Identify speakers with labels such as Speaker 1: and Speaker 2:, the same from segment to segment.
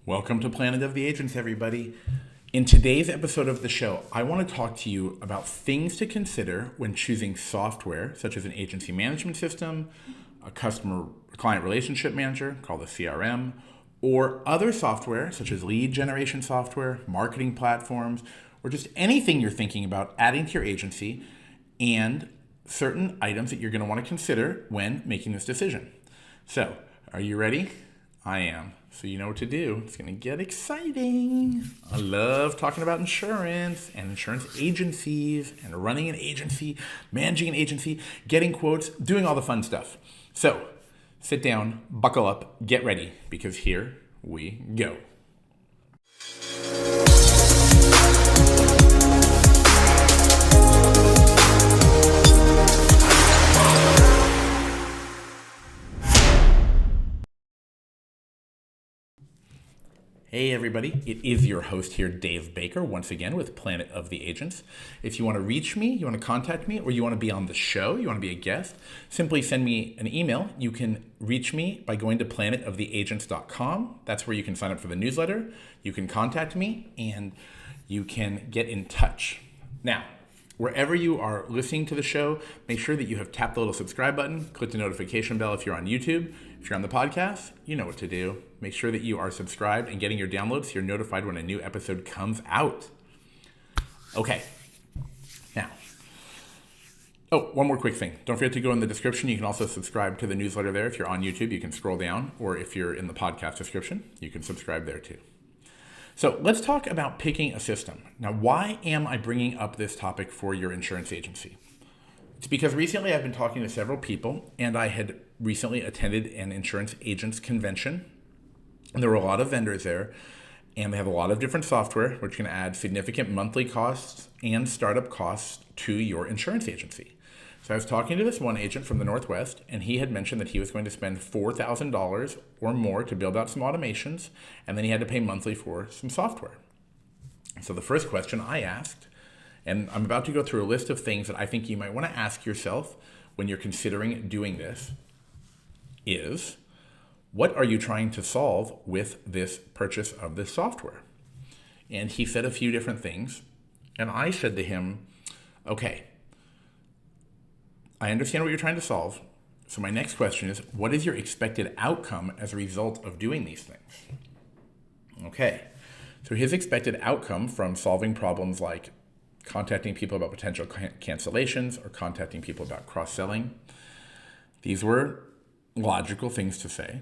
Speaker 1: Welcome to Planet of the Agents, everybody. In today's episode of the show, I want to talk to you about things to consider when choosing software, such as an agency management system, a client relationship manager called a CRM, or other software such as lead generation software, marketing platforms, or just anything you're thinking about adding to your agency, and certain items that you're going to want to consider when making this decision. So, are you ready? I am. So you know what to do. It's going to get exciting. I love talking about insurance and insurance agencies and running an agency, managing an agency, getting quotes, doing all the fun stuff. So sit down, buckle up, get ready, because here we go. Hey everybody, it is your host here, Dave Baker, once again with Planet of the Agents. If you want to reach me, you want to contact me, or you want to be on the show, you want to be a guest, simply send me an email. You can reach me by going to planetoftheagents.com. That's where you can sign up for the newsletter. You can contact me, and you can get in touch. Now, wherever you are listening to the show, make sure that you have tapped the little subscribe button, click the notification bell if you're on YouTube. If you're on the podcast, you know what to do. Make sure that you are subscribed and getting your downloads so you're notified when a new episode comes out. Okay. Now, one more quick thing. Don't forget to go in the description. You can also subscribe to the newsletter there. If you're on YouTube, you can scroll down, or if you're in the podcast description, you can subscribe there too. So let's talk about picking a system. Now, why am I bringing up this topic for your insurance agency? It's because recently I've been talking to several people, and I had recently attended an insurance agents convention, and there were a lot of vendors there, and they have a lot of different software, which can add significant monthly costs and startup costs to your insurance agency. So I was talking to this one agent from the Northwest, and he had mentioned that he was going to spend $4,000 or more to build out some automations, and then he had to pay monthly for some software. So the first question I asked, and I'm about to go through a list of things that I think you might want to ask yourself when you're considering doing this, is what are you trying to solve with this purchase of this software? And he said a few different things, and I said to him, okay, I understand what you're trying to solve. So my next question is, what is your expected outcome as a result of doing these things? Okay, so his expected outcome from solving problems like contacting people about potential cancellations or contacting people about cross-selling, these were logical things to say.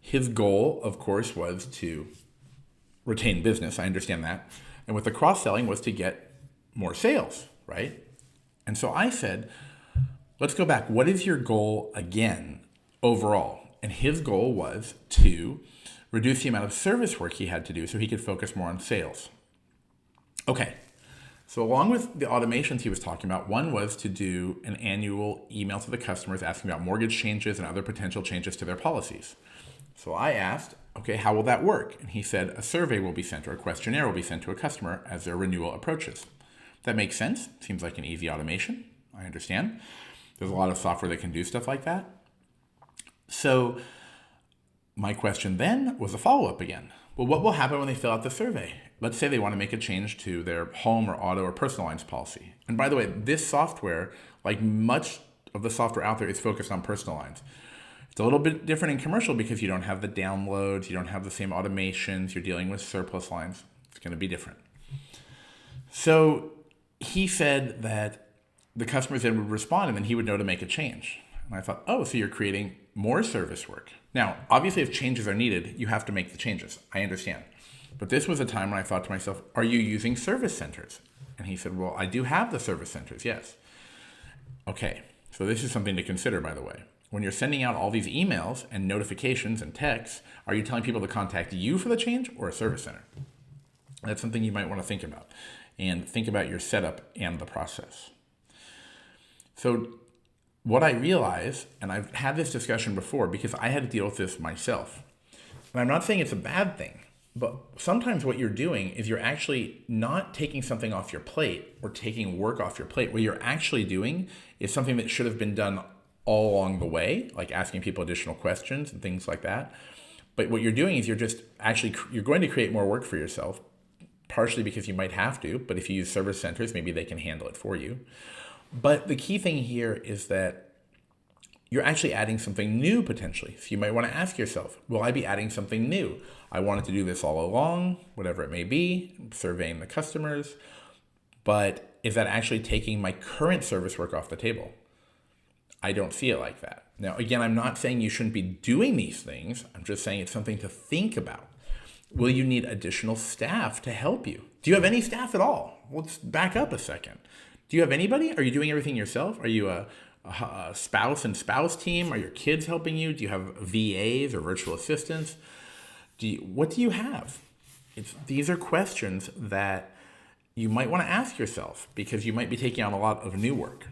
Speaker 1: His goal, of course, was to retain business. I understand that. And with the cross-selling was to get more sales, right? And so I said, let's go back. What is your goal again overall? And his goal was to reduce the amount of service work he had to do so he could focus more on sales. Okay, so along with the automations he was talking about, one was to do an annual email to the customers asking about mortgage changes and other potential changes to their policies. So I asked, okay, how will that work? And he said a survey will be sent or a questionnaire will be sent to a customer as their renewal approaches. That makes sense. Seems like an easy automation. I understand. There's a lot of software that can do stuff like that. So my question then was a follow-up again. Well, what will happen when they fill out the survey? Let's say they want to make a change to their home or auto or personal lines policy. And by the way, this software, like much of the software out there, is focused on personal lines. It's a little bit different in commercial because you don't have the downloads, you don't have the same automations, you're dealing with surplus lines. It's going to be different. So he said that the customers then would respond and then he would know to make a change. And I thought, so you're creating more service work. Now, obviously, if changes are needed, you have to make the changes. I understand. But this was a time when I thought to myself, are you using service centers? And he said, well, I do have the service centers, yes. Okay, so this is something to consider, by the way. When you're sending out all these emails and notifications and texts, are you telling people to contact you for the change or a service center? That's something you might want to think about. And think about your setup and the process. So what I realized, and I've had this discussion before because I had to deal with this myself, and I'm not saying it's a bad thing, but sometimes what you're doing is you're actually not taking something off your plate or taking work off your plate. What you're actually doing is something that should have been done all along the way, like asking people additional questions and things like that. But what you're doing is you're going to create more work for yourself, partially because you might have to, but if you use service centers, maybe they can handle it for you. But the key thing here is that you're actually adding something new potentially. So you might want to ask yourself, will I be adding something new? I wanted to do this all along, whatever it may be, surveying the customers, but is that actually taking my current service work off the table? I don't see it like that. Now, again, I'm not saying you shouldn't be doing these things. I'm just saying it's something to think about. Will you need additional staff to help you? Do you have any staff at all? Let's back up a second. Do you have anybody? Are you doing everything yourself? Are you a spouse and spouse team? Are your kids helping you? Do you have VAs or virtual assistants? What do you have? These are questions that you might want to ask yourself because you might be taking on a lot of new work.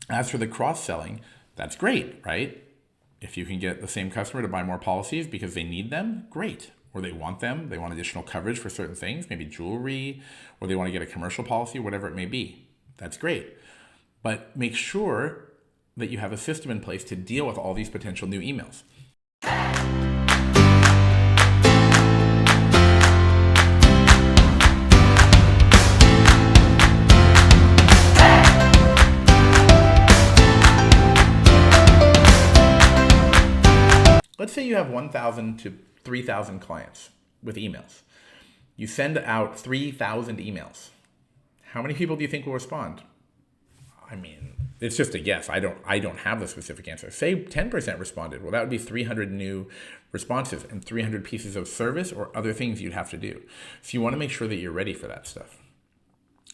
Speaker 1: As for the cross-selling, that's great, right? If you can get the same customer to buy more policies because they need them, great. Or they want them, they want additional coverage for certain things, maybe jewelry, or they want to get a commercial policy, whatever it may be. That's great. But make sure that you have a system in place to deal with all these potential new emails. Let's say you have 1,000 to 3,000 clients with emails. You send out 3,000 emails. How many people do you think will respond? I mean, it's just a guess. I don't have the specific answer. Say 10% responded. Well, that would be 300 new responses and 300 pieces of service or other things you'd have to do. So you want to make sure that you're ready for that stuff.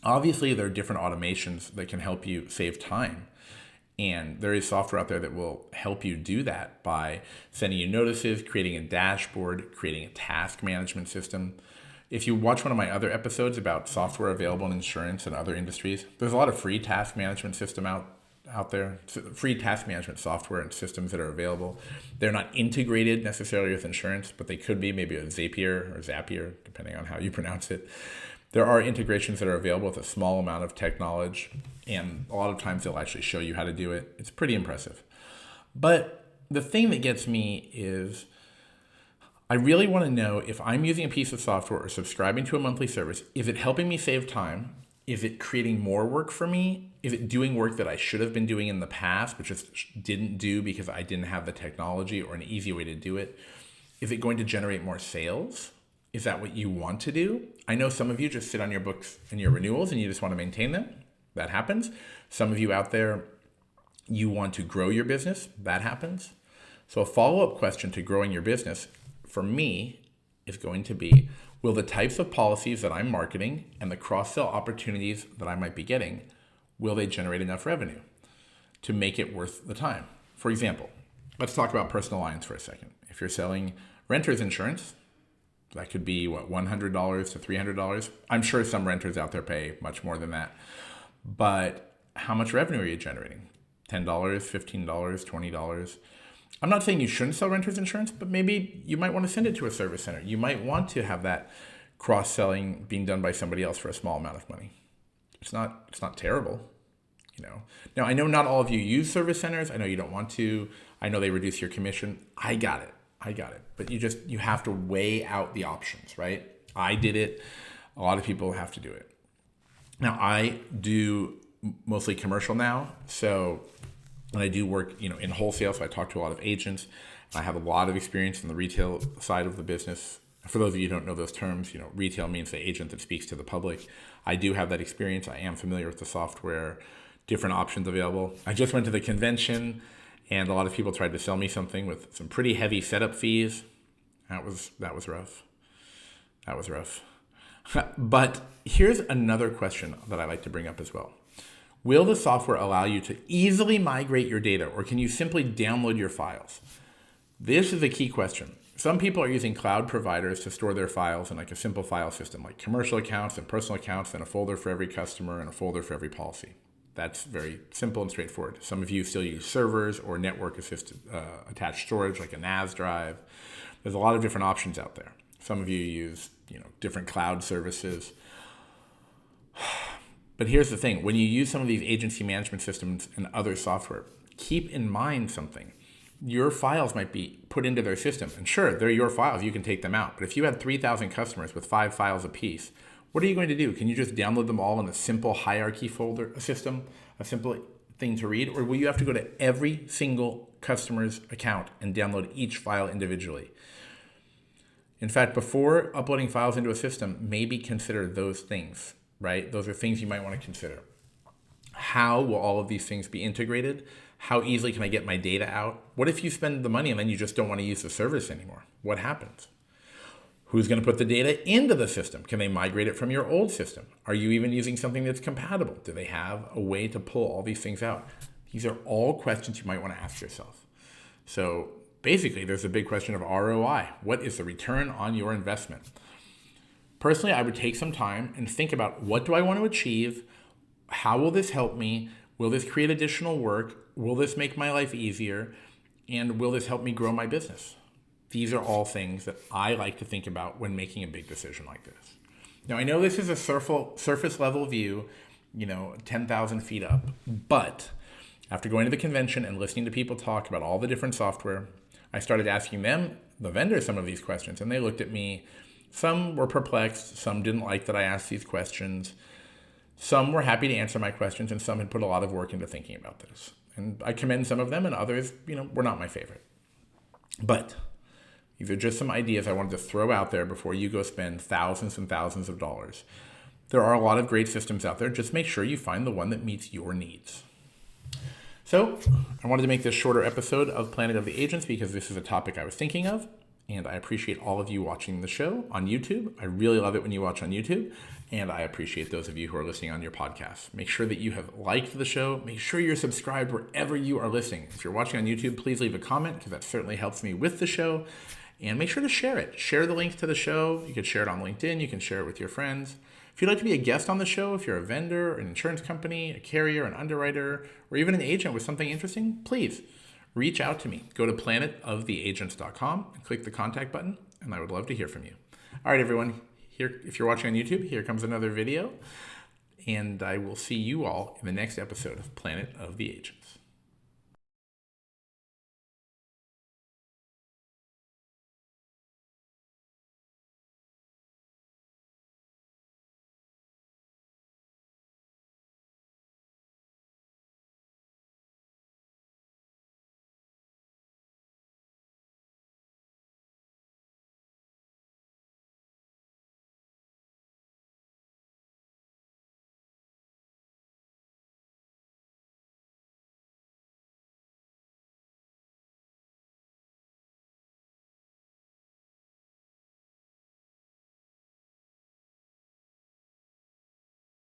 Speaker 1: Obviously, there are different automations that can help you save time. And there is software out there that will help you do that by sending you notices, creating a dashboard, creating a task management system. If you watch one of my other episodes about software available in insurance and other industries, there's a lot of free task management system out there, free task management software and systems that are available. They're not integrated necessarily with insurance, but they could be, maybe with Zapier, depending on how you pronounce it. There are integrations that are available with a small amount of tech knowledge, and a lot of times they'll actually show you how to do it. It's pretty impressive. But the thing that gets me is I really want to know if I'm using a piece of software or subscribing to a monthly service, is it helping me save time? Is it creating more work for me? Is it doing work that I should have been doing in the past, but just didn't do because I didn't have the technology or an easy way to do it? Is it going to generate more sales? Is that what you want to do? I know some of you just sit on your books and your renewals and you just want to maintain them. That happens. Some of you out there, you want to grow your business. That happens. So a follow-up question to growing your business for me is going to be, will the types of policies that I'm marketing and the cross-sell opportunities that I might be getting, will they generate enough revenue to make it worth the time? For example, let's talk about personal lines for a second. If you're selling renter's insurance, that could be $100 to $300. I'm sure some renters out there pay much more than that. But how much revenue are you generating? $10, $15, $20? I'm not saying you shouldn't sell renter's insurance, but maybe you might want to send it to a service center. You might want to have that cross-selling being done by somebody else for a small amount of money. It's not terrible, you know. Now, I know not all of you use service centers. I know you don't want to. I know they reduce your commission. I got it. But you have to weigh out the options, right? I did it. A lot of people have to do it. Now, I do mostly commercial now. So when I do work, in wholesale, so I talk to a lot of agents. I have a lot of experience in the retail side of the business. For those of you who don't know those terms, retail means the agent that speaks to the public. I do have that experience. I am familiar with the software, different options available. I just went to the convention and a lot of people tried to sell me something with some pretty heavy setup fees. That was rough. But here's another question that I like to bring up as well. Will the software allow you to easily migrate your data, or can you simply download your files? This is a key question. Some people are using cloud providers to store their files in like a simple file system, like commercial accounts and personal accounts, and a folder for every customer and a folder for every policy. That's very simple and straightforward. Some of you still use servers or network assisted attached storage like a NAS drive. There's a lot of different options out there. Some of you use different cloud services. But here's the thing. When you use some of these agency management systems and other software, keep in mind something. your files might be put into their system. And sure, they're your files. You can take them out. But if you had 3,000 customers with 5 files apiece, what are you going to do? Can you just download them all in a simple hierarchy folder, a system, a simple thing to read? Or will you have to go to every single customer's account and download each file individually? In fact, before uploading files into a system, maybe consider those things, right? Those are things you might want to consider. How will all of these things be integrated? How easily can I get my data out? What if you spend the money and then you just don't want to use the service anymore? What happens? Who's going to put the data into the system? Can they migrate it from your old system? Are you even using something that's compatible? Do they have a way to pull all these things out? These are all questions you might want to ask yourself. So basically, there's a big question of ROI. What is the return on your investment? Personally, I would take some time and think about, what do I want to achieve? How will this help me? Will this create additional work? Will this make my life easier? And will this help me grow my business? These are all things that I like to think about when making a big decision like this. Now, I know this is a surface level view, 10,000 feet up, but after going to the convention and listening to people talk about all the different software, I started asking them, the vendors, some of these questions, and they looked at me. Some were perplexed, some didn't like that I asked these questions. Some were happy to answer my questions, and some had put a lot of work into thinking about this. And I commend some of them, and others, were not my favorite. But these are just some ideas I wanted to throw out there before you go spend thousands and thousands of dollars. There are a lot of great systems out there. Just make sure you find the one that meets your needs. So I wanted to make this shorter episode of Planet of the Agents because this is a topic I was thinking of, and I appreciate all of you watching the show on YouTube. I really love it when you watch on YouTube, and I appreciate those of you who are listening on your podcast. Make sure that you have liked the show. Make sure you're subscribed wherever you are listening. If you're watching on YouTube, please leave a comment because that certainly helps me with the show. And make sure to share it. Share the links to the show. You can share it on LinkedIn. You can share it with your friends. If you'd like to be a guest on the show, if you're a vendor, an insurance company, a carrier, an underwriter, or even an agent with something interesting, please reach out to me. Go to planetoftheagents.com and click the contact button, and I would love to hear from you. All right, everyone. Here, if you're watching on YouTube, here comes another video, and I will see you all in the next episode of Planet of the Agents.